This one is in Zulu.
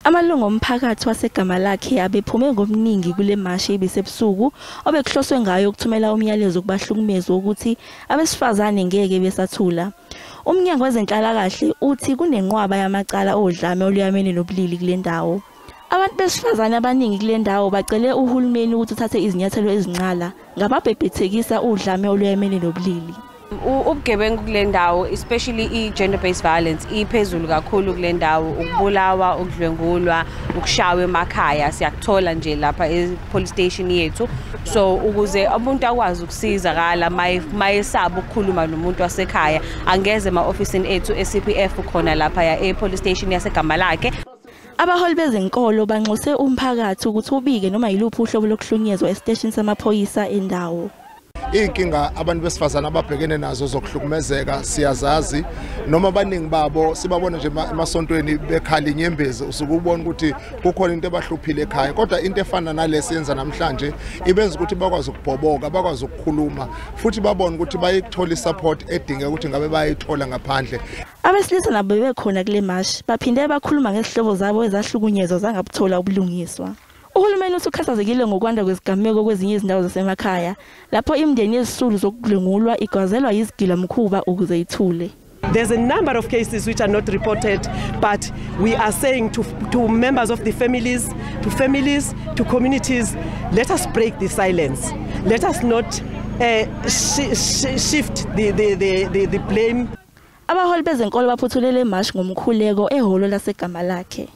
Amalungu omphakathi waseGamalakhe abephume ngobuningi kule mashi ebisebusuku obekuhloswe ngayo ukuthumela umyalezo kubahlukumezi ukuthi abesifazane ngeke besathula. Umnyango wezenhlalakahle uthi kunenqwaba yamacala odlame olweyamene nobulili kule ndawo. Abantu besifazane abaningi kule ndawo bacele uhulumeni ukuthi uthathe izinyathelo ezinqala ngababhebhethekisa udlame olweyamene nobulili. Ubugebengu kule ndawo, especially i-gender based violence, iphezulu kakhulu kule ndawo, ukubulawa, ukudlwengulwa, ukushawa emakhaya siyakuthola nje lapha e-police station yethu. So ukuze umuntu akwazi ukusizakala mayesaba ukukhuluma nomuntu wasekhaya angeze ema-ofisini ethu e-CPF khona lapha e-police station yaseGamalakhe. Abaholi bezenkolo banxuse umphakathi ukuthi ubike noma yiluphi uhlobo lokuhlunyezwa esiteshini samaphoyisa endawo. Inkinga abantu besifazana ababhekene nazo zokuhlukumezeka siyazazi noma abaningi babo sibabona nje emasontweni bekhala inyembezi usuke ubona ukuthi kukhona into ebahluphile ekhaya, kodwa into efana nalesi yenza namhlanje ibenza ukuthi bakwazi ukubhoboka, bakwazi ukukhuluma futhi babone ukuthi bayithola isupport edinga ukuthi ngabe bayithola ngaphandle. Abesilisa nabo bebekhona kule mashi baphinde bakhuluma ngesihlobo zabo ezahlukunyezwa zangabuthola ubulungiswa. Uhulumeni usukhathazekile ngokwanda kwezigameko kwezinye izindawo zasemakhaya lapho imindeni yezisulu zokudlwengulwa igwazelwa izigilamkhuba ukuze ithule. There's a number of cases which are not reported, but we are saying to members of the families, to communities, let us break the silence. Let us not shift the blame. Abaholi bezenkolo baphuthulele mashi ngomkhuleko ehholo laseGamalakhe.